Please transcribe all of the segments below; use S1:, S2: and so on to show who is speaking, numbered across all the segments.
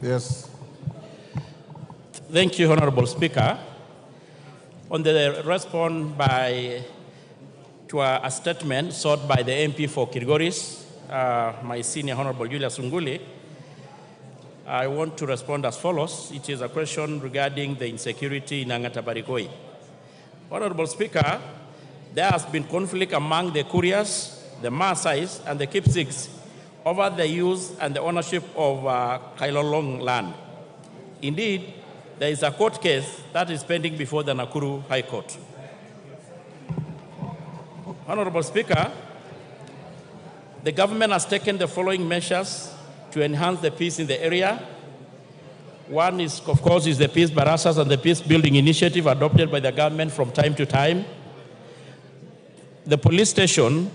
S1: Yes.
S2: Thank you, Honorable Speaker. On the response to a statement sought by the MP for Kilgoris, my senior Honorable Julius Sunguli, I want to respond as follows. It is a question regarding the insecurity in Angata Barikoi. Honorable Speaker, there has been conflict among the Kurias, the Maasais, and the Kipsigs over the use and the ownership of Kailolong land. Indeed, there is a court case that is pending before the Nakuru High Court. Honorable Speaker, the government has taken the following measures to enhance the peace in the area. One is, of course, is the Peace Barasas and the Peace Building Initiative adopted by the government from time to time. The police station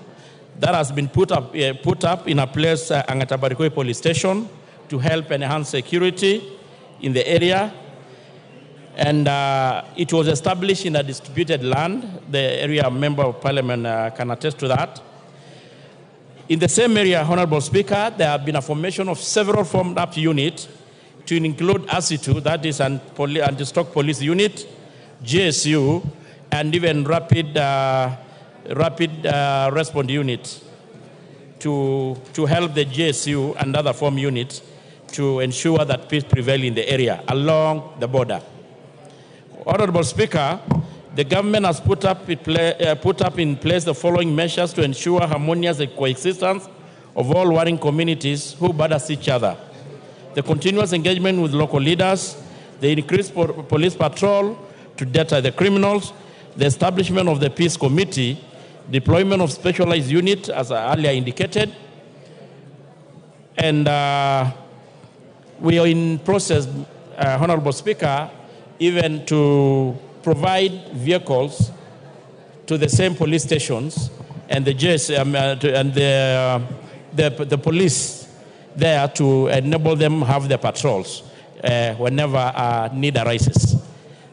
S2: that has been put up in a place, Angata Barikoi Police Station, to help enhance security in the area. And it was established in a disputed land. The area member of parliament can attest to that. In the same area, Honorable Speaker, there have been a formation of several formed up units to include ASITU, that is anti-stock police unit, GSU, and even rapid response unit to help the GSU and other form units to ensure that peace prevails in the area along the border. Honorable Speaker, the government has put up in place the following measures to ensure harmonious coexistence of all warring communities who border each other. The continuous engagement with local leaders, the increased police patrol to deter the criminals, the establishment of the peace committee, deployment of specialized units, as I earlier indicated, and we are in process, Honorable Speaker, even to provide vehicles to the same police stations and the the police there to enable them have their patrols whenever need arises.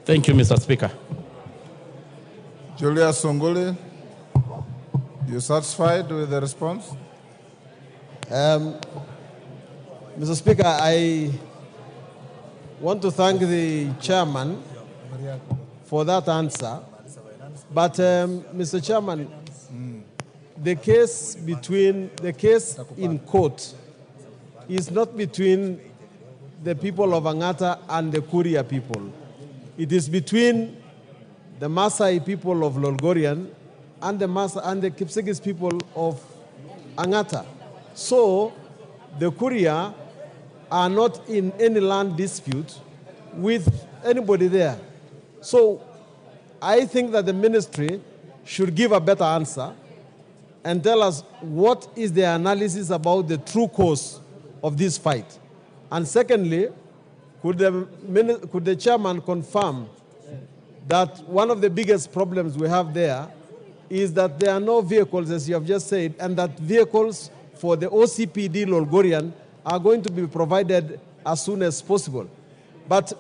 S2: Thank you, Mr. Speaker.
S1: Julius Sunguli, you satisfied with the response?
S3: Mr. Speaker, I want to thank the chairman for that answer. But, Mr. Chairman, the case in court is not between the people of Angata and the Kuria people. It is between the Maasai people of Lolgorian and the Kipsigis people of Angata. So, the Kuria are not in any land dispute with anybody there. So, I think that the ministry should give a better answer and tell us what is the analysis about the true cause of this fight. And secondly, could the chairman confirm that one of the biggest problems we have there is that there are no vehicles, as you have just said, and that vehicles for the OCPD Lolgorian are going to be provided as soon as possible. But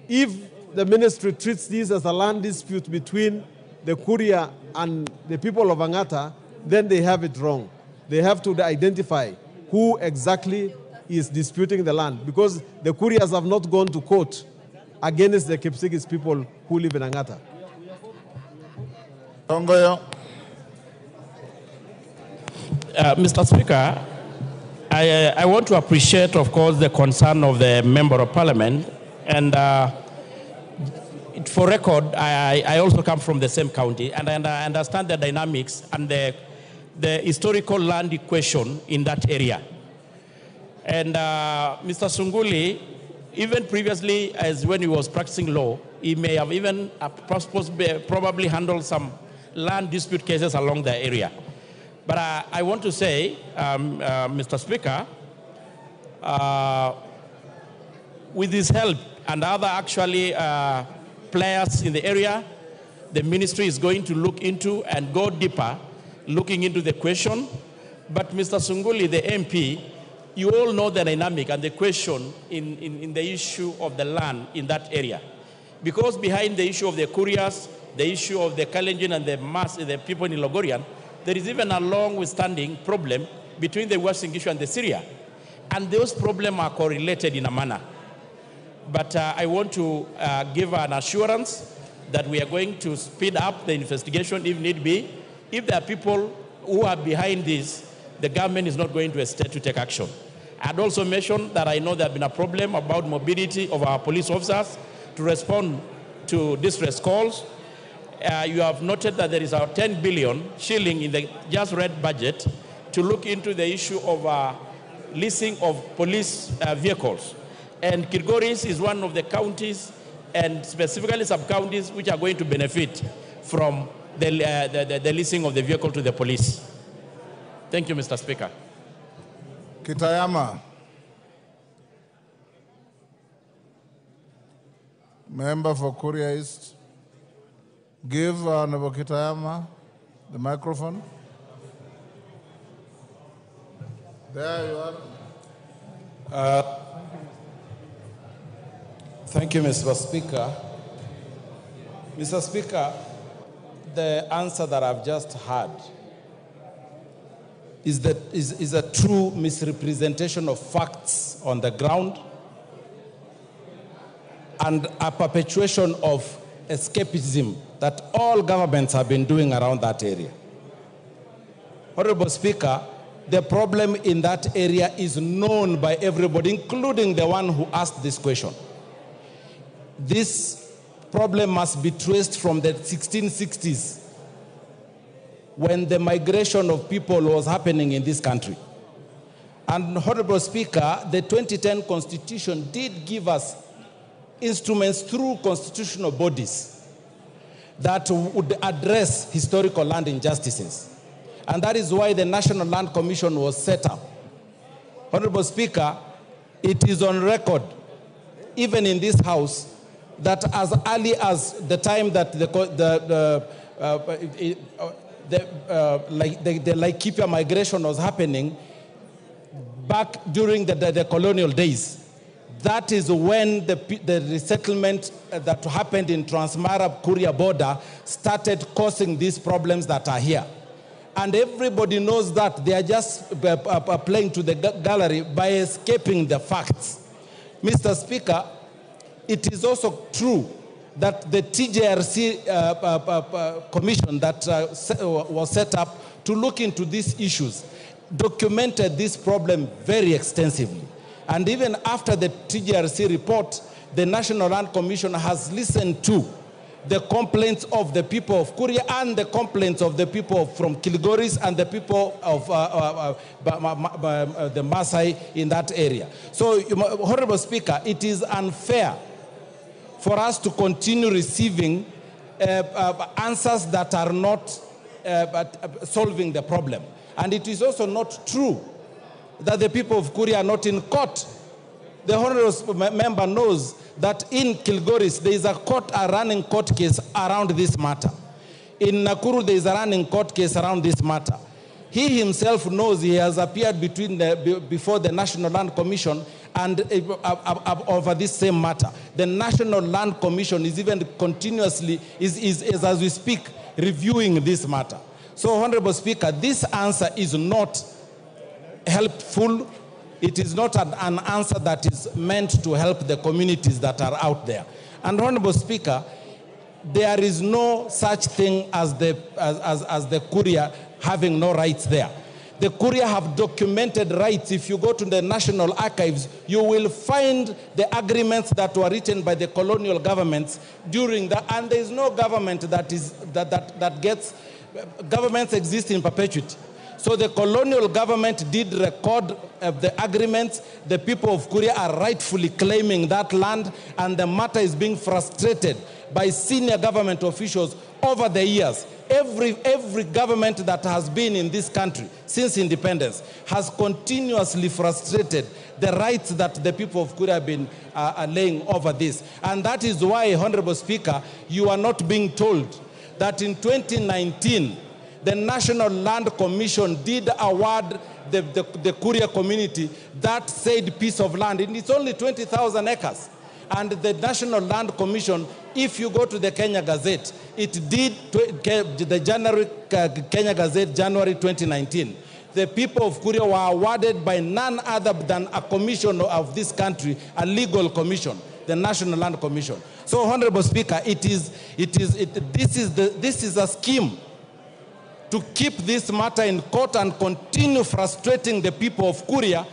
S3: if the ministry treats this as a land dispute between the Kuria and the people of Angata, then they have it wrong. They have to identify who exactly is disputing the land, because the Kurias have not gone to court against the Kipsigis people who live in Angata.
S2: Mr. Speaker, I want to appreciate, of course, the concern of the Member of Parliament. And for record, I also come from the same county, and I understand the dynamics and the historical land equation in that area. And Mr. Sunguli, even previously, as when he was practicing law, he may have even probably handled some land dispute cases along the area. But I want to say, Mr. Speaker, with his help and other actually players in the area, the ministry is going to look into and go deeper, looking into the question. But Mr. Sunguli, the MP, you all know the dynamic and the question in the issue of the land in that area. Because behind the issue of the Kurias, the issue of the Kalenjin and the people in Logorian, there is even a long-standing problem between the Western issue and the Syria. And those problems are correlated in a manner. But I want to give an assurance that we are going to speed up the investigation if need be. If there are people who are behind this, the government is not going to hesitate to take action. I'd also mentioned that I know there has been a problem about mobility of our police officers to respond to distress calls. You have noted that there is a 10 billion shilling in the just read budget to look into the issue of leasing of police vehicles. And Kilgoris is one of the counties, and specifically sub-counties, which are going to benefit from the leasing of the vehicle to the police. Thank you, Mr. Speaker.
S1: Kitayama. Member for Kuria East. Give Honorable Kitayama the microphone. There you are.
S4: Thank you, Mr. Speaker. Mr. Speaker, the answer that I've just heard is a true misrepresentation of facts on the ground and a perpetuation of escapism that all governments have been doing around that area. Honorable Speaker, the problem in that area is known by everybody, including the one who asked this question. This problem must be traced from the 1660s, when the migration of people was happening in this country. And Honorable Speaker, the 2010 Constitution did give us instruments through constitutional bodies that would address historical land injustices. And that is why the National Land Commission was set up. Honorable Speaker, it is on record, even in this House, that as early as the time that the Laikipia migration was happening, back during the colonial days, that is when the resettlement that happened in Transmara-Kuria border started causing these problems that are here. And everybody knows that they are just playing to the gallery by escaping the facts. Mr. Speaker, it is also true that the TJRC commission that was set up to look into these issues documented this problem very extensively. And even after the TJRC report, the National Land Commission has listened to the complaints of the people of Kuria and the complaints of the people from Kilgoris and the people of the Maasai in that area. So, Honorable Speaker, it is unfair for us to continue receiving answers that are not solving the problem. And it is also not true that the people of Kuria are not in court. The honorable member knows that in Kilgoris, there is a running court case around this matter. In Nakuru, there is a running court case around this matter. He himself knows he has appeared before the National Land Commission and over this same matter. The National Land Commission is even continuously, is as we speak, reviewing this matter. So, Honorable Speaker, this answer is not helpful. It is not an answer that is meant to help the communities that are out there. And Honorable Speaker, there is no such thing as the Kuria having no rights there. The Kuria have documented rights. If you go to the National Archives, you will find the agreements that were written by the colonial governments during that, and there is no government that gets, governments exist in perpetuity. So the colonial government did record the agreements. The people of Kuria are rightfully claiming that land, and the matter is being frustrated by senior government officials over the years. Every government that has been in this country since independence has continuously frustrated the rights that the people of Kuria have been laying over this. And that is why, Honorable Speaker, you are not being told that in 2019, the National Land Commission did award the Kuria community that said piece of land, and it's only 20,000 acres. And the National Land Commission, if you go to the Kenya Gazette, it did, the Kenya Gazette, January 2019, the people of Kuria were awarded by none other than a commission of this country, a legal commission, the National Land Commission. So, Honorable Speaker, this is a scheme to keep this matter in court and continue frustrating the people of Kuria,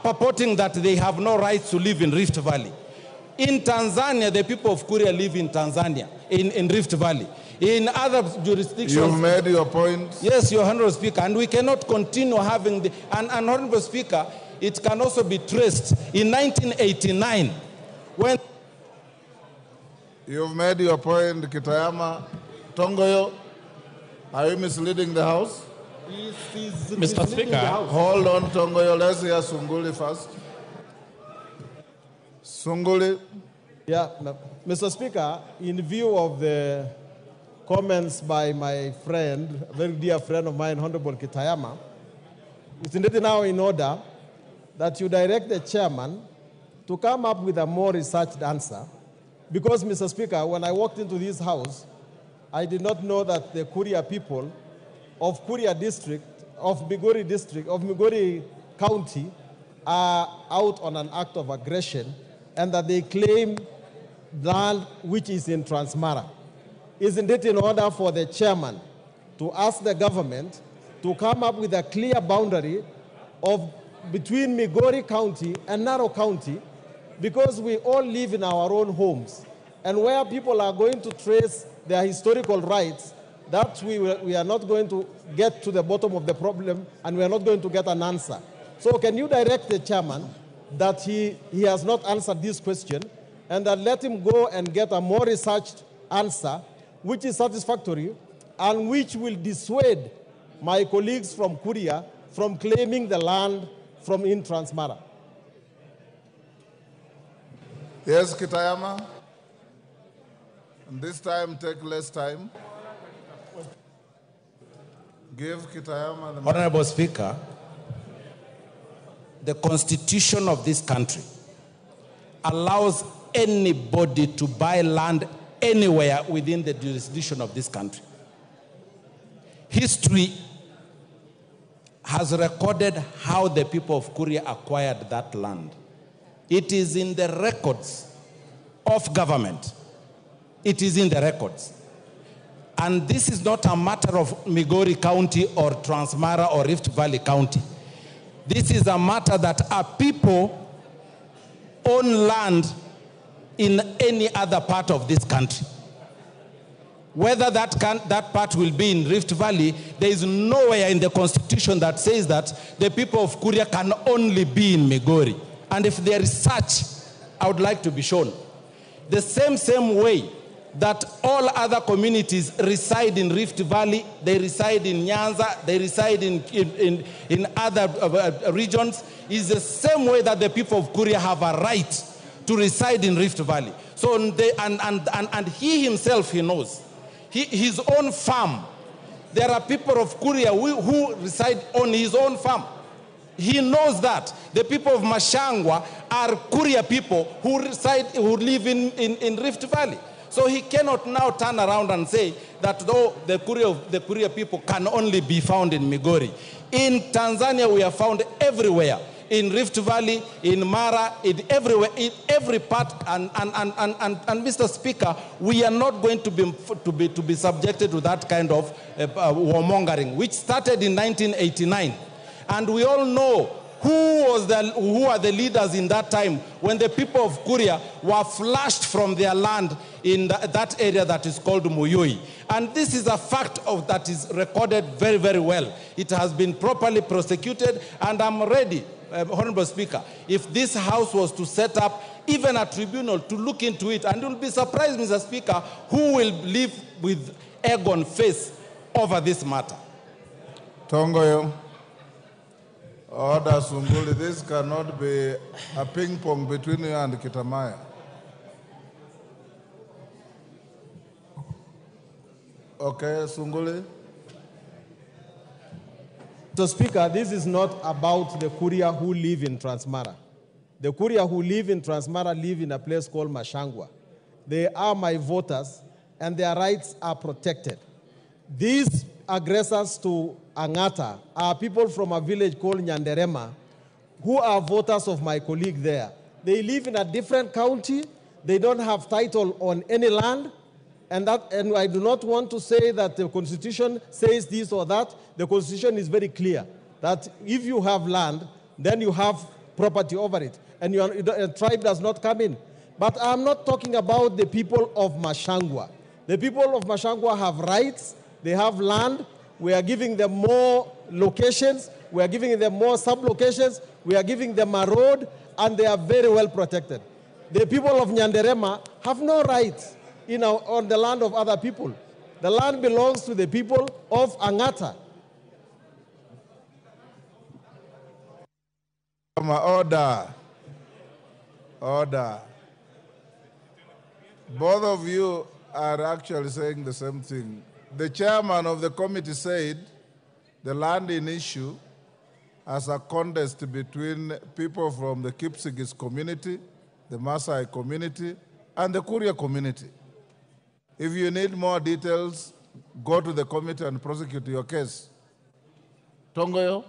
S4: purporting that they have no rights to live in Rift Valley. In Tanzania, the people of Kuria live in Tanzania, in Rift Valley. In other jurisdictions...
S1: You've made your point.
S4: Yes, Your Honorable Speaker, and we cannot continue having the... And Honorable Speaker, it can also be traced in 1989, when...
S1: You've made your point, Kitayama. Tongoyo, are you misleading the House?
S2: Mr. Speaker,
S1: Hold on, Tongoyo. Let's hear Sunguli first. Sunguli.
S3: Yeah, Mr. Speaker, in view of the comments by my friend, a very dear friend of mine, Honorable Kitayama, isn't it now in order that you direct the chairman to come up with a more researched answer? Because, Mr. Speaker, when I walked into this house, I did not know that the Kuria people of Kuria district, of Migori County, are out on an act of aggression and that they claim land which is in Transmara. Isn't it in order for the chairman to ask the government to come up with a clear boundary between Migori County and Narok County, because we all live in our own homes, and where people are going to trace their historical rights, that we are not going to get to the bottom of the problem, and we are not going to get an answer. So can you direct the chairman that he has not answered this question, and that let him go and get a more researched answer which is satisfactory and which will dissuade my colleagues from Kuria from claiming the land from in Transmara?
S1: Yes, Kitayama. And this time, take less time. Give Kitayama the mic.
S4: Honorable Speaker, the Constitution of this country allows anybody to buy land anywhere within the jurisdiction of this country. History has recorded how the people of Kuria acquired that land. It is in the records of government. It is in the records. And this is not a matter of Migori County or Transmara or Rift Valley County. This is a matter that our people own land in any other part of this country. Whether that part will be in Rift Valley, there is nowhere in the Constitution that says that the people of Kuria can only be in Migori. And if there is such, I would like to be shown. The same way that all other communities reside in Rift Valley, they reside in Nyanza, they reside in other regions, is the same way that the people of Kuria have a right to reside in Rift Valley. So, and he himself, he knows. His own farm, there are people of Kuria who reside on his own farm. He knows that. The people of Mashangwa are Kuria people who live in Rift Valley. So he cannot now turn around and say that though the Kuria people can only be found in Migori. In Tanzania, we are found everywhere. In Rift Valley, in Mara, everywhere, in every part. And Mr. Speaker, we are not going to be subjected to that kind of warmongering, which started in 1989. And we all know who are the leaders in that time when the people of Kuria were flushed from their land in that area that is called Muyui. And this is a fact that is recorded very, very well. It has been properly prosecuted, and I'm ready, Honorable Speaker, if this House was to set up even a tribunal to look into it, and you'll be surprised, Mr. Speaker, who will live with egg on face over this matter.
S1: Tongoyo. Order, Sunguli. This cannot be a ping pong between you and Kitamaya. Okay, Sunguli.
S3: Mr. Speaker, this is not about the Kuria who live in Transmara. The Kuria who live in Transmara live in a place called Mashangwa. They are my voters, and their rights are protected. These aggressors to Angata are people from a village called Nyanderema, who are voters of my colleague there. They live in a different county. They don't have title on any land. And I do not want to say that the Constitution says this or that. The Constitution is very clear that if you have land, then you have property over it. And a tribe does not come in. But I'm not talking about the people of Mashangwa. The people of Mashangwa have rights. They have land. We are giving them more locations. We are giving them more sub-locations. We are giving them a road, and they are very well protected. The people of Nyanderema have no rights on the land of other people. The land belongs to the people of Angata.
S1: Order. Order. Both of you are actually saying the same thing. The chairman of the committee said the land in issue as a contest between people from the Kipsigis community, the Maasai community, and the Kuria community. If you need more details, go to the committee and prosecute your case. Tongoyo?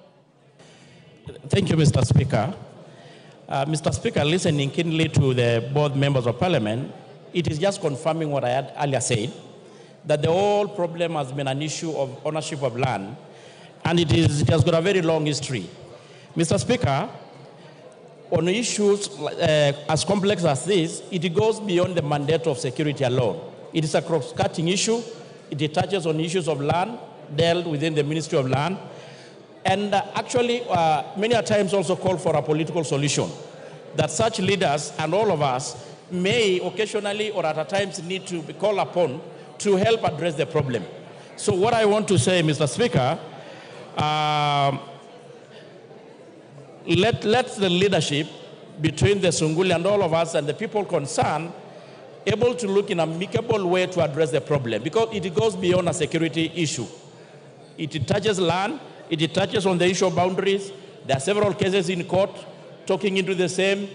S2: Thank you, Mr. Speaker. Mr. Speaker, listening keenly to the both members of parliament, it is just confirming what I had earlier said, that the whole problem has been an issue of ownership of land, and it has got a very long history. Mr. Speaker, on issues as complex as this, it goes beyond the mandate of security alone. It is a cross-cutting issue. It touches on issues of land dealt within the Ministry of Land, and actually many times also call for a political solution, that such leaders and all of us may occasionally or at times need to be called upon to help address the problem. So what I want to say, Mr. Speaker, let the leadership between the Sunguli and all of us and the people concerned able to look in an amicable way to address the problem, because it goes beyond a security issue. It touches land, it touches on the issue of boundaries. There are several cases in court talking into the same.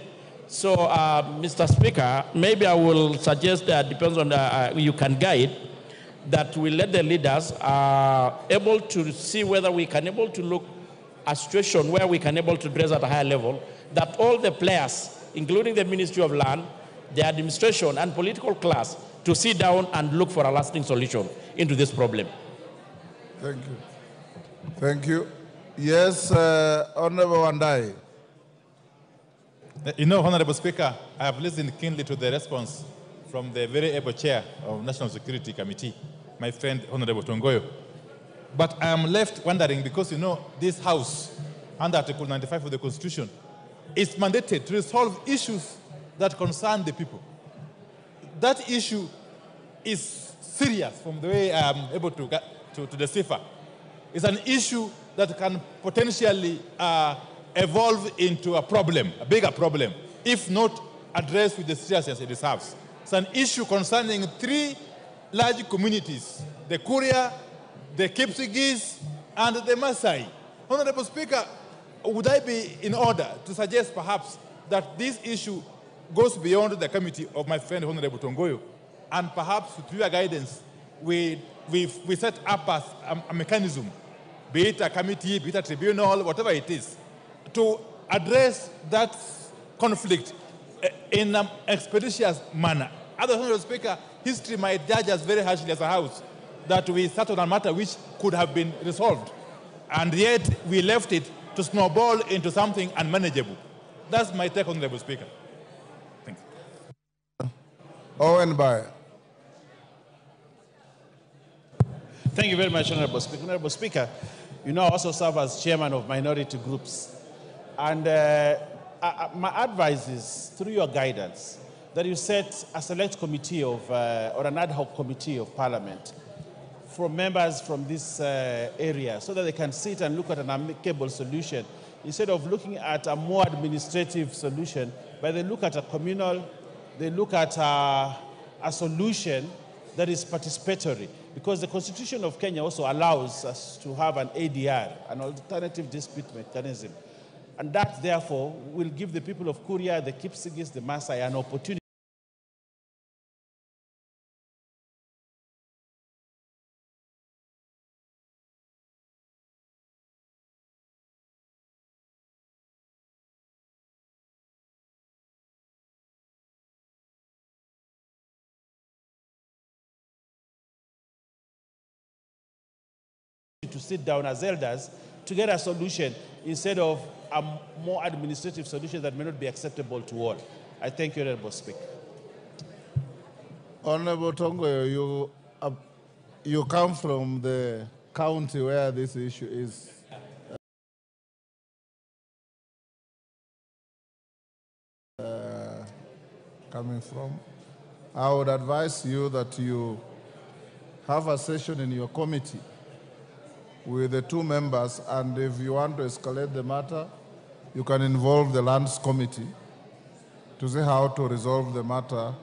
S2: So, Mr. Speaker, maybe I will suggest that depends on you can guide, that we let the leaders able to see whether we can able to look a situation where we can able to address at a higher level, that all the players, including the Ministry of Land, the administration and political class, to sit down and look for a lasting solution into this problem.
S1: Thank you. Thank you. Yes, Honorable Wandai.
S5: You know, Honorable Speaker, I have listened keenly to the response from the very able chair of National Security Committee, my friend Honorable Tongoyo. But I am left wondering, because you know, this House, under Article 95 of the Constitution, is mandated to resolve issues that concern the people. That issue is serious from the way I am able to get to decipher. It's an issue that can potentially evolve into a problem, a bigger problem, if not addressed with the seriousness it deserves. It's an issue concerning three large communities, the Kuria, the Kipsigis, and the Maasai. Honorable Speaker, would I be in order to suggest perhaps that this issue goes beyond the committee of my friend Honorable Tongoyo, and perhaps with your guidance, we set up a mechanism, be it a committee, be it a tribunal, whatever it is, to address that conflict in an expeditious manner. Otherwise, Honorable Speaker, history might judge us very harshly as a House that we sat on a matter which could have been resolved, and yet we left it to snowball into something unmanageable. That's my take, Honorable Speaker. Thank you.
S1: Owen Bayer.
S6: Thank you very much, Honorable Speaker. Honorable Speaker, you know, I also serve as chairman of minority groups. And my advice is, through your guidance, that you set a select committee of, or an ad hoc committee of Parliament from members from this area, so that they can sit and look at an amicable solution, instead of looking at a more administrative solution, but they look at a communal, they look at a solution that is participatory, because the Constitution of Kenya also allows us to have an ADR, an alternative dispute mechanism. And that, therefore, will give the people of Kuria, the Kipsigis, the Maasai an opportunity to sit down as elders to get a solution instead of a more administrative solution that may not be acceptable to all. I thank you, Honorable Speaker.
S1: Honorable Tongoyo, you come from the county where this issue is coming from. I would advise you that you have a session in your committee with the two members, and if you want to escalate the matter, you can involve the Lands Committee to see how to resolve the matter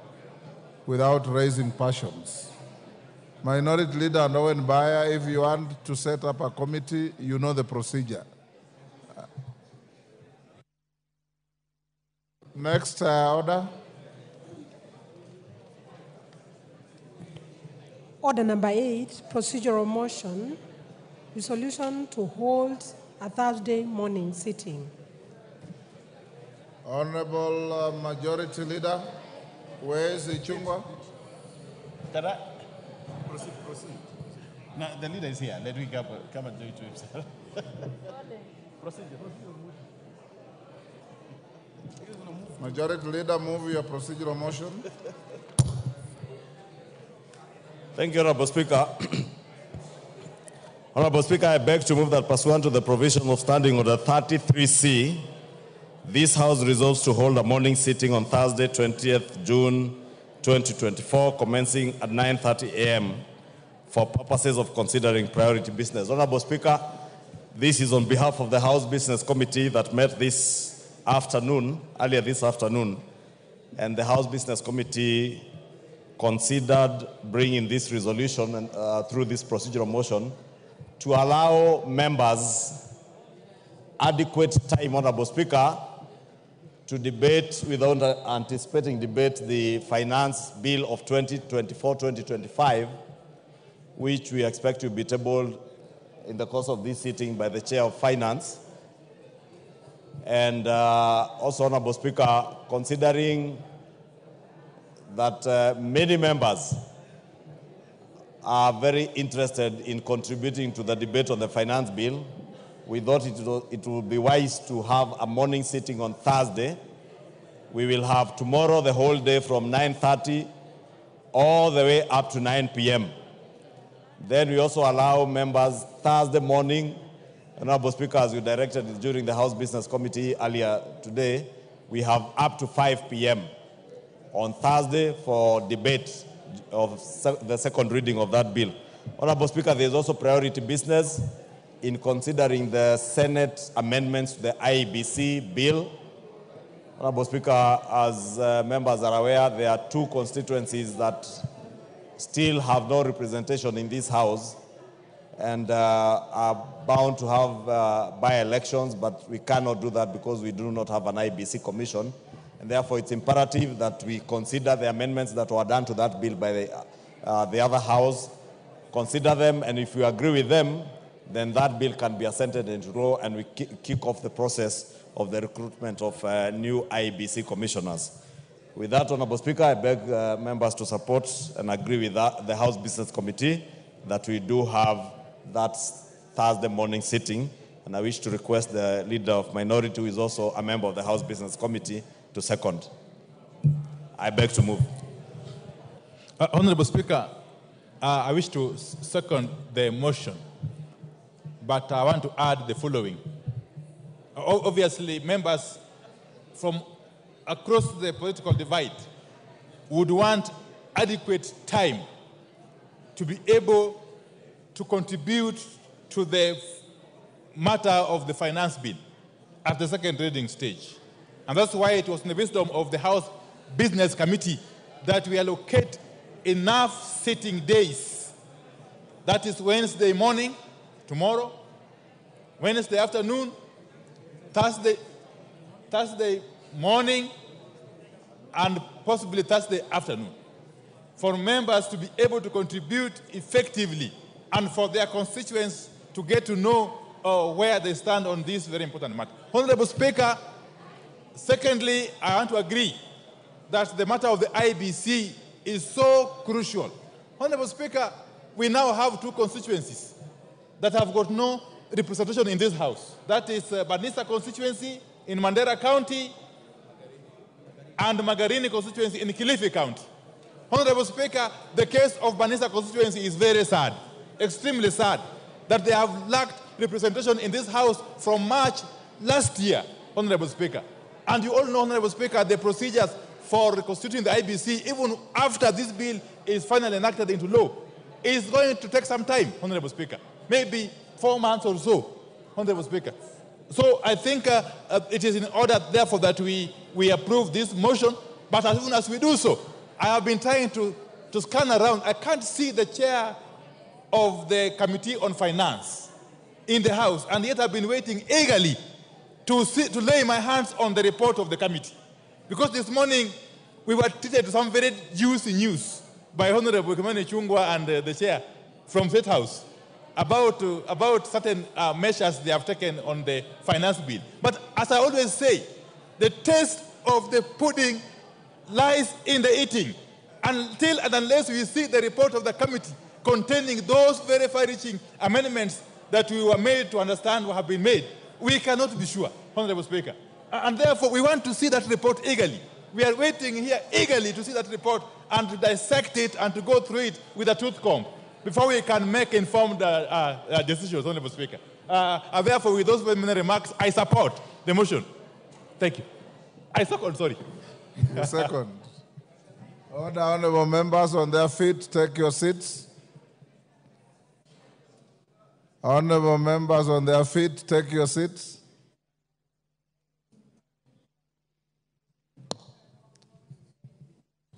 S1: without raising passions. Minority Leader and Owen Bayer, if you want to set up a committee, you know the procedure. Next order.
S7: Order number 8, procedural motion, resolution to hold a Thursday morning sitting.
S1: Honorable Majority Leader, where is Ichungwa?
S6: Proceed. No, the leader is here. Let me come and do it to himself. Proceed.
S1: Majority Leader, move your procedural motion.
S8: Thank you, Honorable Speaker. Honorable Speaker, I beg to move that pursuant to the provision of Standing Order 33C, this House resolves to hold a morning sitting on Thursday, 20th June 2024, commencing at 9:30 a.m. for purposes of considering priority business. Honorable Speaker, this is on behalf of the House Business Committee that met this afternoon, earlier this afternoon, and the House Business Committee considered bringing this resolution and, through this procedural motion to allow members adequate time, Honorable Speaker, to debate without anticipating debate the finance bill of 2024-2025, which we expect to be tabled in the course of this sitting by the Chair of Finance. And also, Honorable Speaker, considering that many members are very interested in contributing to the debate on the finance bill, we thought it would be wise to have a morning sitting on Thursday. We will have tomorrow the whole day from 9:30 all the way up to 9 p.m. Then we also allow members Thursday morning, Honorable Speaker, as you directed during the House Business Committee earlier today, we have up to 5 p.m. on Thursday for debate of the second reading of that bill. Honorable Speaker, there is also priority business in considering the Senate amendments to the IEBC bill. Honorable Speaker, as members are aware, there are two constituencies that still have no representation in this House and are bound to have by-elections, but we cannot do that because we do not have an IEBC commission. And therefore, it's imperative that we consider the amendments that were done to that bill by the other House, consider them, and if we agree with them, then that bill can be assented into law and we kick off the process of the recruitment of new IEBC commissioners. With that, Honorable Speaker, I beg members to support and agree with the House Business Committee that we do have that Thursday morning sitting, and I wish to request the Leader of Minority, who is also a member of the House Business Committee, to second. I beg to move.
S5: Honorable Speaker, I wish to second the motion, but I want to add the following. Obviously, members from across the political divide would want adequate time to be able to contribute to the matter of the finance bill at the second reading stage. And that's why it was in the wisdom of the House Business Committee that we allocate enough sitting days. That is Wednesday morning, tomorrow, Wednesday afternoon, Thursday morning, and possibly Thursday afternoon, for members to be able to contribute effectively and for their constituents to get to know where they stand on this very important matter. Honorable Speaker, secondly, I want to agree that the matter of the IBC is so crucial. Honorable Speaker, we now have two constituencies. that have got no representation in this House. That is Banisa constituency in Mandera County and Magarini constituency in Kilifi County. Honorable Speaker, the case of Banisa constituency is very sad, extremely sad, that they have lacked representation in this House from March last year, Honorable Speaker. And you all know, Honorable Speaker, the procedures for reconstituting the IBC, even after this bill is finally enacted into law, is going to take some time, Honorable Speaker. Maybe 4 months or so, Honorable Speaker. So I think it is in order, therefore, that we approve this motion. But as soon as we do so, I have been trying to scan around. I can't see the chair of the Committee on Finance in the House, and yet I've been waiting eagerly to lay my hands on the report of the committee. Because this morning, we were treated to some very juicy news by Honorable Kimani Chungwa and the chair from State House about certain measures they have taken on the finance bill. But as I always say, the taste of the pudding lies in the eating. Until and unless we see the report of the committee containing those very far-reaching amendments that we were made to understand have been made, we cannot be sure, Honorable Speaker. And therefore, we want to see that report eagerly. We are waiting here eagerly to see that report and to dissect it and to go through it with a tooth comb before we can make informed decisions, Honorable Speaker. Therefore, with those many remarks, I support the motion. Thank you. I second, sorry.
S1: You second. Order, honorable members on their feet, take your seats. Honorable members on their feet, take your seats.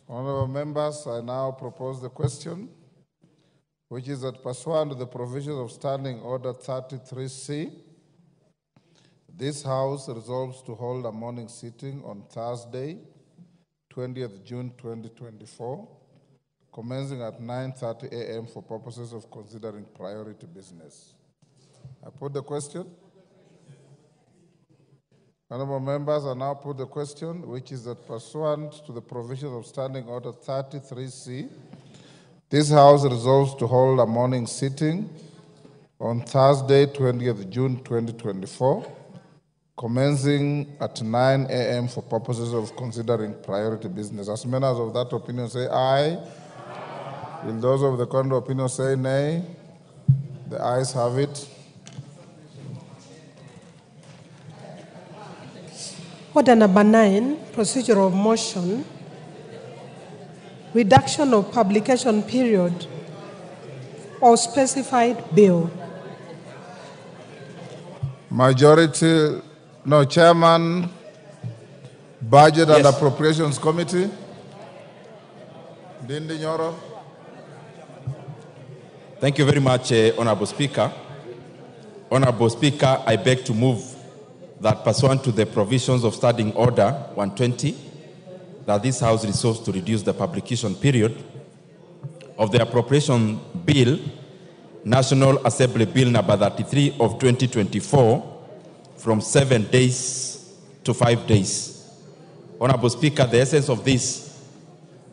S1: Honorable members, I now propose the question, which is that pursuant to the provisions of Standing Order 33C, this House resolves to hold a morning sitting on Thursday, 20th June 2024, commencing at 9:30 a.m. for purposes of considering priority business. I put the question. Honorable members, I now put the question, which is that pursuant to the provisions of Standing Order 33C, this House resolves to hold a morning sitting on Thursday, 20th June 2024, commencing at 9 a.m. for purposes of considering priority business. As many as of that opinion say aye. Will those of the contrary opinion say nay? The ayes have it.
S7: Order number 9, procedural motion, reduction of publication period or specified bill.
S1: Majority, no, Chairman, Budget and Appropriations Committee. Dindi Nyoro.
S4: Thank you very much, Honorable Speaker. Honorable Speaker, I beg to move that pursuant to the provisions of Standing Order 120, that this House resolves to reduce the publication period of the Appropriation Bill, National Assembly Bill number 33 of 2024, from 7 days to 5 days. Honorable Speaker, the essence of this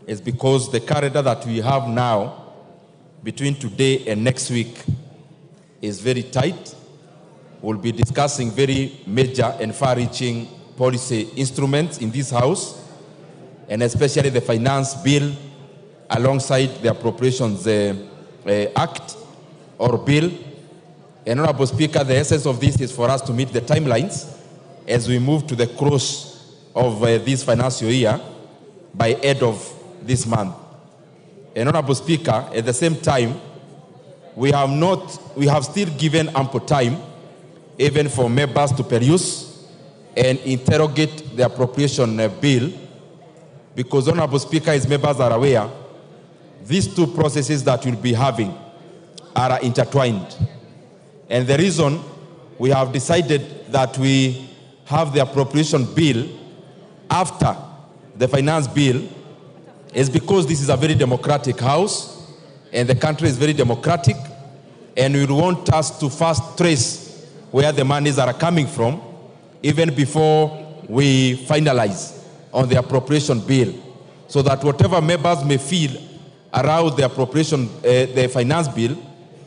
S4: is because the calendar that we have now between today and next week is very tight. We'll be discussing very major and far-reaching policy instruments in this House, and especially the Finance Bill alongside the Appropriations Act or Bill. And Honorable Speaker, the essence of this is for us to meet the timelines as we move to the close of this financial year by end of this month. And Honorable Speaker, at the same time, we have still given ample time even for members to peruse and interrogate the appropriation bill, because Honorable Speaker, as members are aware, these two processes that we'll be having are intertwined. And the reason we have decided that we have the appropriation bill after the finance bill is because this is a very democratic House and the country is very democratic, and we want us to first trace where the monies are coming from even before we finalize on the appropriation bill, so that whatever members may feel around the appropriation, the finance bill,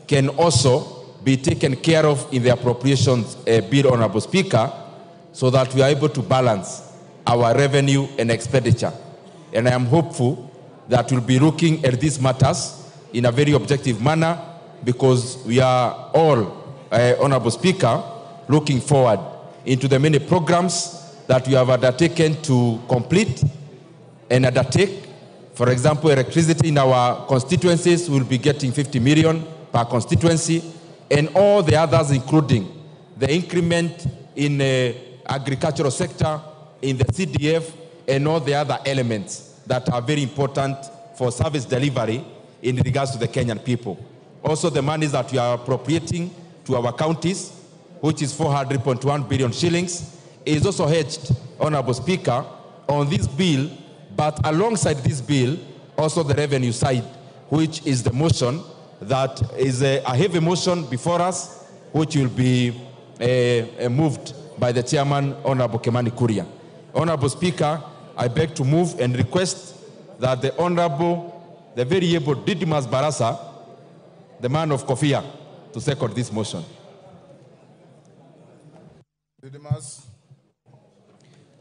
S4: can also be taken care of in the appropriations bill, Honorable Speaker, so that we are able to balance our revenue and expenditure. And I am hopeful that we'll be looking at these matters in a very objective manner, because we are all, Honorable Speaker, looking forward into the many programs that we have undertaken to complete and undertake. For example, electricity in our constituencies will be getting 50 million per constituency, and all the others, including the increment in the agricultural sector, in the CDF, and all the other elements that are very important for service delivery in regards to the Kenyan people. Also, the monies that we are appropriating to our counties, which is 400.1 billion shillings, is also hedged, Honorable Speaker, on this bill, but alongside this bill, also the revenue side, which is the motion that is a heavy motion before us, which will be moved by the chairman, Honorable Kimani Kuria. Honorable Speaker, I beg to move and request that the Honorable, the very able Didimas Barasa, the man of Kofia, to second this motion.
S1: Didimas.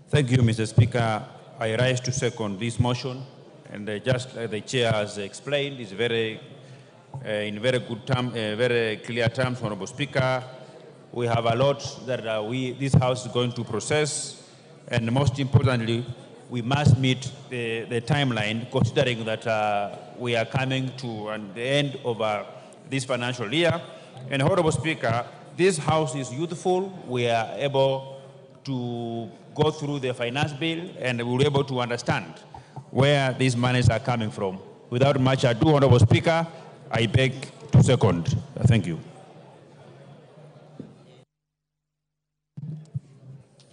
S9: Thank you, Mr. Speaker. I rise to second this motion, and just like the chair has explained, it's very, in very good term, very clear terms, Honorable Speaker. We have a lot that this House is going to process, and most importantly, we must meet the timeline, considering that we are coming to the end of this financial year. And Honorable Speaker, this House is youthful. We are able to go through the finance bill, and we'll be able to understand where these monies are coming from. Without much ado, Honorable Speaker, I beg to second. Thank you.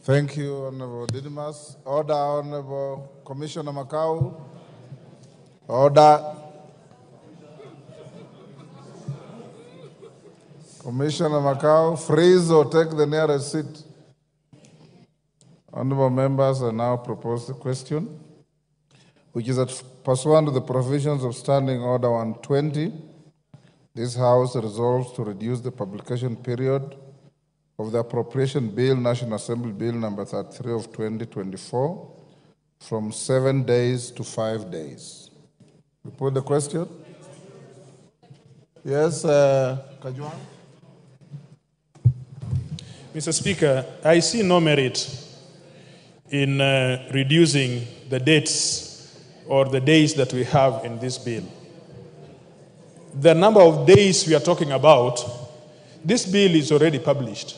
S1: Thank you, Honorable Didimas. Order, Honorable Commissioner Makau. Order. Commissioner Makau, freeze or take the nearest seat. Honorable members, I now propose the question, which is that pursuant to the provisions of Standing Order 120, this House resolves to reduce the publication period of the Appropriation Bill, National Assembly Bill number 33 of 2024, from 7 days to 5 days. We put the question? Yes, Kajwang?
S10: Mr. Speaker, I see no merit in reducing the dates or the days that we have in this bill. The number of days we are talking about, this bill is already published,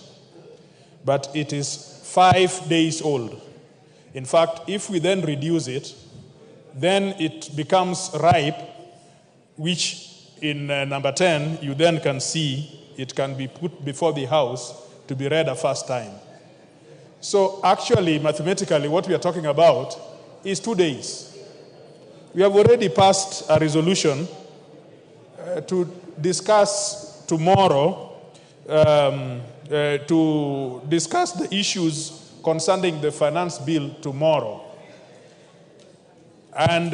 S10: but it is 5 days old. In fact, if we then reduce it, then it becomes ripe, which in number 10, you then can see it can be put before the House to be read a first time. So actually, mathematically, what we are talking about is 2 days. We have already passed a resolution to discuss tomorrow, to discuss the issues concerning the finance bill tomorrow. And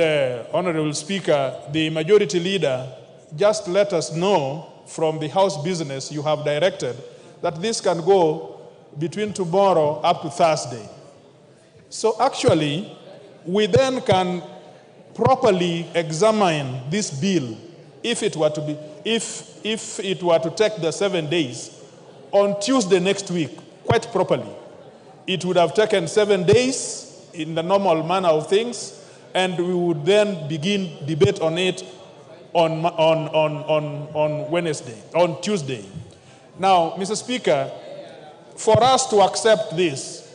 S10: Honorable Speaker, the majority leader just let us know from the House business you have directed that this can go between tomorrow up to Thursday. So actually, we then can properly examine this bill if it were to be, if it were to take the 7 days on Tuesday next week, quite properly. It would have taken 7 days in the normal manner of things, and we would then begin debate on it on Wednesday, on Tuesday. Now, Mr. Speaker, for us to accept this,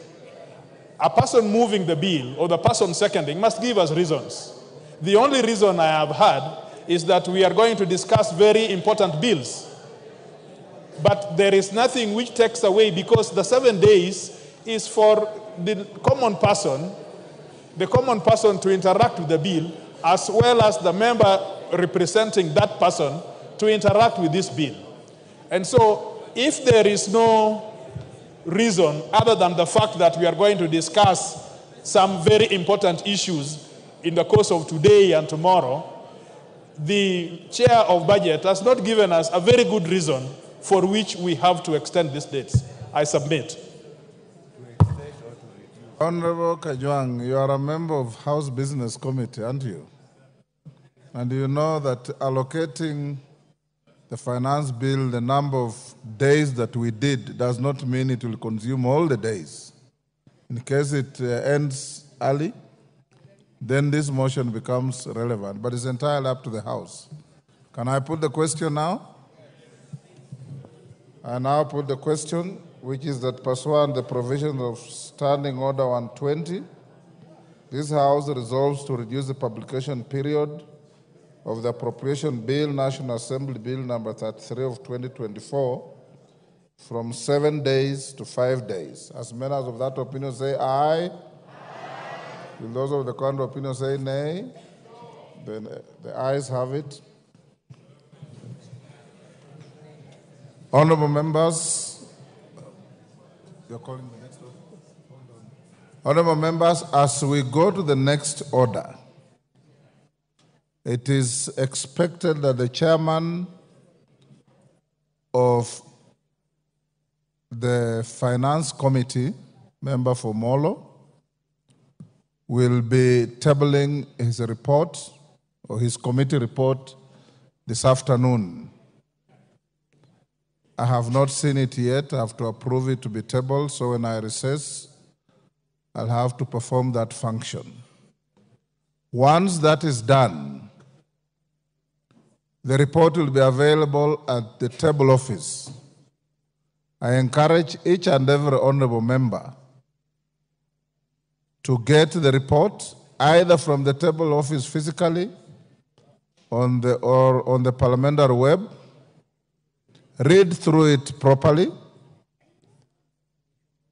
S10: a person moving the bill or the person seconding must give us reasons. The only reason I have had is that we are going to discuss very important bills. But there is nothing which takes away, because the 7 days is for the common person to interact with the bill, as well as the member representing that person to interact with this bill. And so, if there is no reason other than the fact that we are going to discuss some very important issues in the course of today and tomorrow, the chair of budget has not given us a very good reason for which we have to extend these dates. I submit.
S1: Honorable Kajwang, you are a member of House Business Committee, aren't you? And you know that allocating the finance bill, the number of days that we did, does not mean it will consume all the days. In case it ends early, then this motion becomes relevant, but it's entirely up to the House. Can I put the question now? I now put the question, which is that pursuant the provisions of Standing Order 120, this House resolves to reduce the publication period of the Appropriation Bill, National Assembly Bill number 33 of 2024, from 7 days to 5 days. As members of that opinion say aye. Aye. Will those of the contrary opinion say nay? No. Then the ayes have it. Honorable members, you're calling the next order? Honorable members, as we go to the next order, it is expected that the chairman of the Finance Committee, member for Molo, will be tabling his report or his committee report this afternoon. I have not seen it yet. I have to approve it to be tabled, so when I recess, I'll have to perform that function. Once that is done, the report will be available at the table office. I encourage each and every honorable member to get the report either from the table office physically or on the parliamentary web. Read through it properly.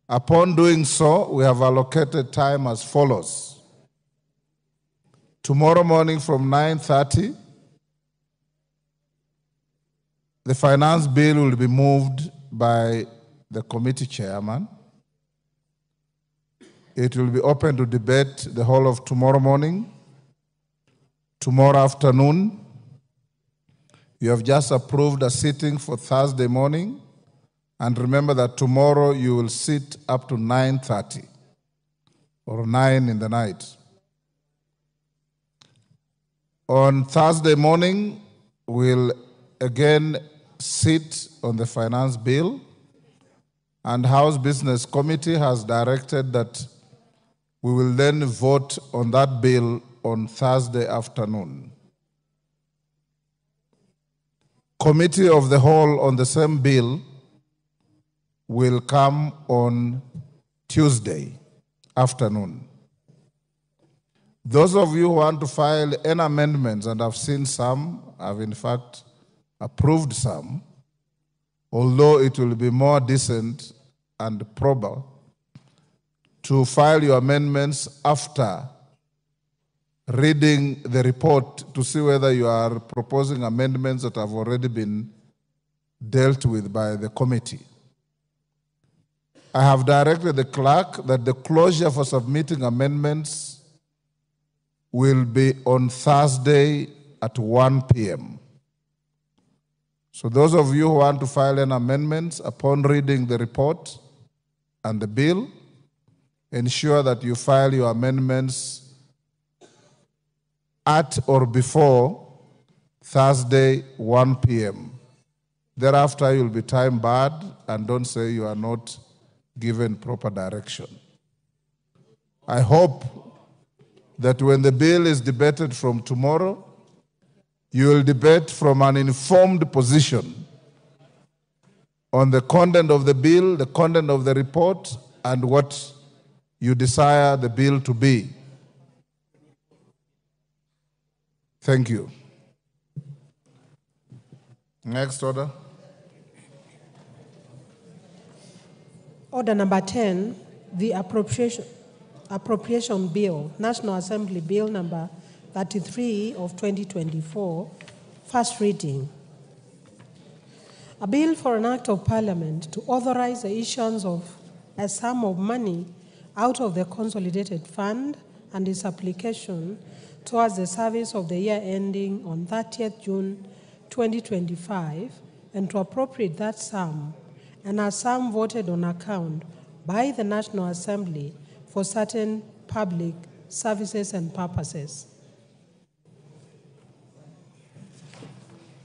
S1: Upon doing so, we have allocated time as follows. Tomorrow morning from 9:30, the finance bill will be moved by the committee chairman. It will be open to debate the whole of tomorrow morning. Tomorrow afternoon, you have just approved a sitting for Thursday morning. And remember that tomorrow you will sit up to 9:30 or 9 in the night. On Thursday morning, we'll again sit on the finance bill, and House Business Committee has directed that we will then vote on that bill on Thursday afternoon. Committee of the Whole on the same bill will come on Tuesday afternoon. Those of you who want to file any amendments, and I've seen some, I've in fact approved some, although it will be more decent and proper to file your amendments after reading the report to see whether you are proposing amendments that have already been dealt with by the committee. I have directed the clerk that the closure for submitting amendments will be on Thursday at 1 p.m. So those of you who want to file any amendments upon reading the report and the bill, ensure that you file your amendments at or before Thursday 1 p.m. Thereafter, you'll be time barred, and don't say you are not given proper direction. I hope that when the bill is debated from tomorrow, you will debate from an informed position on the content of the bill, the content of the report, and what you desire the bill to be. Thank you. Next order.
S7: Order number 10, the Appropriation Bill, National Assembly Bill number 33 of 2024, first reading. A bill for an act of parliament to authorize the issuance of a sum of money out of the consolidated fund and its application towards the service of the year ending on 30th June 2025 and to appropriate that sum and a sum voted on account by the National Assembly for certain public services and purposes.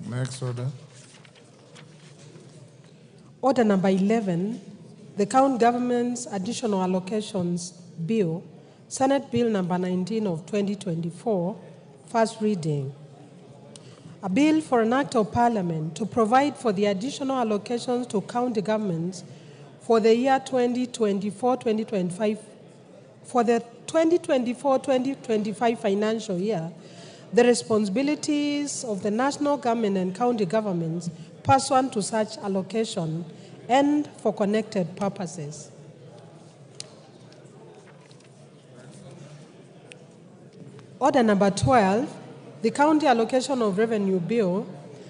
S1: Next order.
S7: Order number 11, the County Government's Additional Allocations Bill, Senate Bill number 19 of 2024, first reading. A bill for an act of parliament to provide for the additional allocations to county governments for the year 2024-2025, for the 2024-2025 financial year, the responsibilities of the national government and county governments pursuant to such allocation and for connected purposes. Order number 12, the County Allocation of Revenue Bill,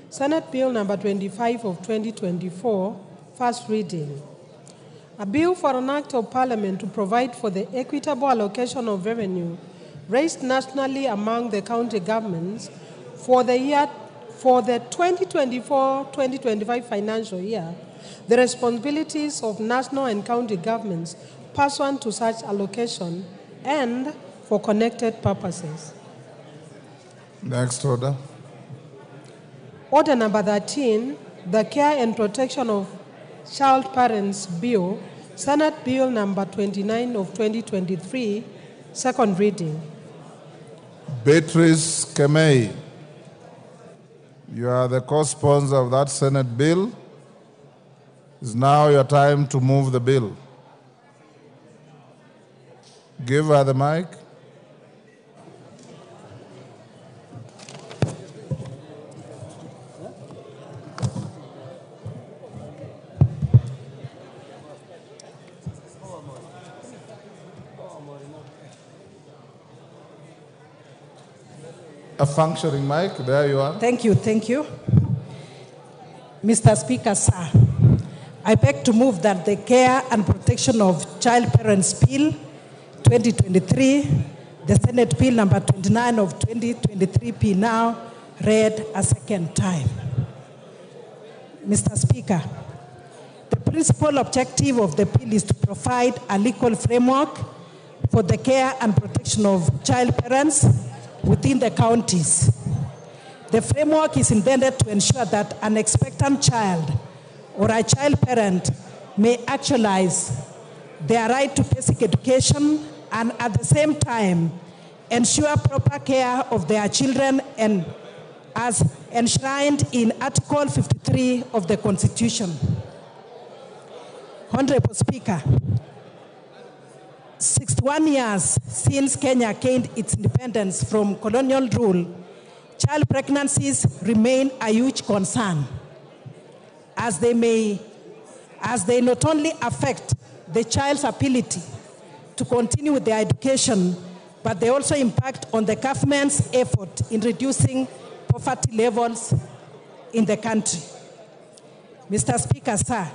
S7: Senate Bill number 25 of 2024, first reading. A bill for an act of parliament to provide for the equitable allocation of revenue raised nationally among the county governments for the 2024-2025 financial year, the responsibilities of national and county governments pursuant to such allocation and for connected purposes.
S1: Next order.
S7: Order number 13, the Care and Protection of Child Parents Bill, Senate Bill number 29 of 2023, second reading.
S1: Beatrice Kemei, you are the co-sponsor of that Senate bill. It's now your time to move the bill. Give her the mic. A functioning mic, there you are.
S11: Thank you. Mr. Speaker, sir, I beg to move that the Care and Protection of Child Parents Bill 2023, the Senate Bill number 29 of 2023 be now read a second time. Mr. Speaker, the principal objective of the bill is to provide a legal framework for the care and protection of child parents within the counties. The framework is intended to ensure that an expectant child or a child parent may actualize their right to basic education and at the same time ensure proper care of their children and as enshrined in Article 53 of the Constitution. Honorable Speaker, 61 years since Kenya gained its independence from colonial rule, child pregnancies remain a huge concern, as they not only affect the child's ability to continue with their education, but they also impact on the government's effort in reducing poverty levels in the country. Mr. Speaker, sir,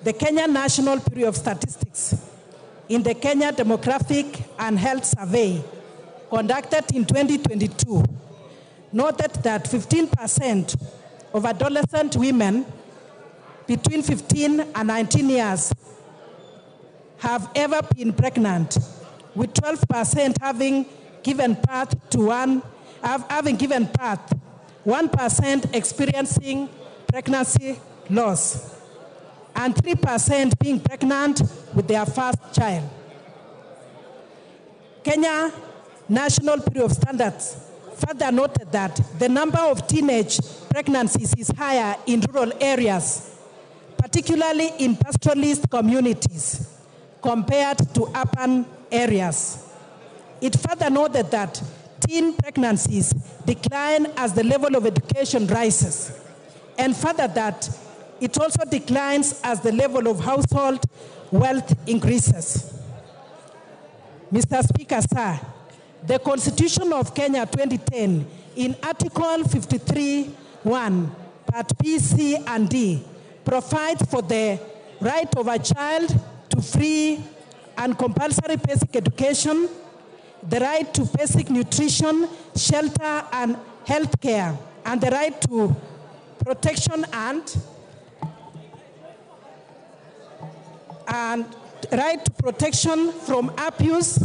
S11: the Kenya National Bureau of Statistics in the Kenya Demographic and Health Survey conducted in 2022 noted that 15% of adolescent women between 15 and 19 years have ever been pregnant, with 12% having given birth, 1% experiencing pregnancy loss, and 3% being pregnant with their first child. Kenya National Bureau of Standards further noted that the number of teenage pregnancies is higher in rural areas, particularly in pastoralist communities, compared to urban areas. It further noted that teen pregnancies decline as the level of education rises, and further that it also declines as the level of household wealth increases. Mr. Speaker, sir, the Constitution of Kenya 2010, in Article 53(1), Part B, C, and D, provides for the right of a child to free and compulsory basic education, the right to basic nutrition, shelter, and health care, and the right to protection and right to protection from abuse,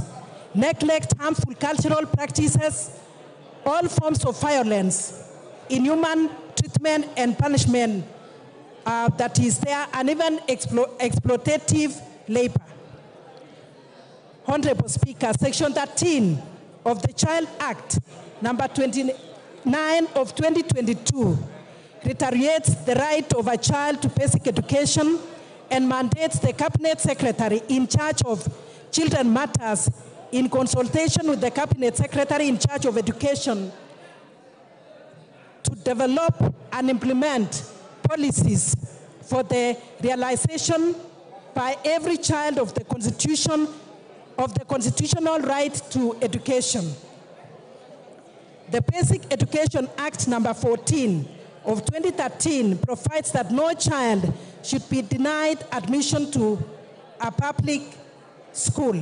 S11: neglect, harmful cultural practices, all forms of violence, inhuman treatment and punishment that is there, and even exploitative labor. Honorable Speaker, Section 13 of the Child Act, number 29 of 2022, reiterates the right of a child to basic education and mandates the Cabinet Secretary in charge of children matters in consultation with the Cabinet Secretary in charge of education to develop and implement policies for the realization by every child of the constitutional right to education. The Basic Education Act number 14 of 2013 provides that no child should be denied admission to a public school.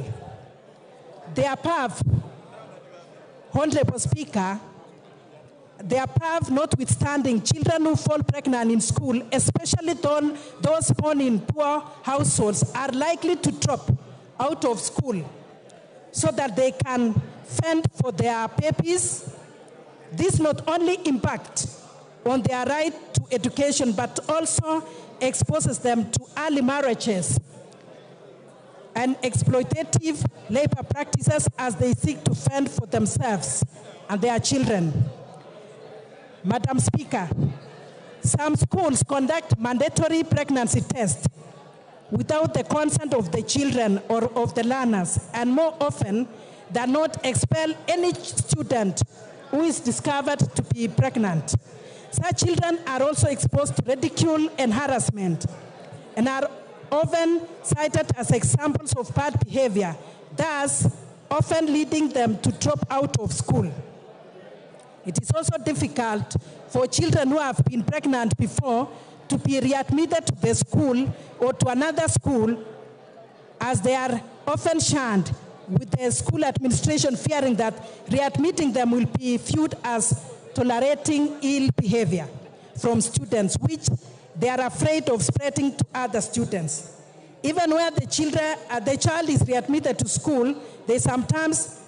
S11: The above, Honorable Speaker, the above notwithstanding, children who fall pregnant in school, especially those born in poor households, are likely to drop out of school so that they can fend for their babies. This not only impacts on their right to education, but also exposes them to early marriages and exploitative labor practices as they seek to fend for themselves and their children. Madam Speaker, some schools conduct mandatory pregnancy tests without the consent of the children or of the learners, and more often than not expel any student who is discovered to be pregnant. Such children are also exposed to ridicule and harassment and are often cited as examples of bad behavior, thus often leading them to drop out of school. It is also difficult for children who have been pregnant before to be readmitted to the school or to another school, as they are often shunned, with the school administration fearing that readmitting them will be viewed as tolerating ill behavior from students, which they are afraid of spreading to other students. Even where the child is readmitted to school, they sometimes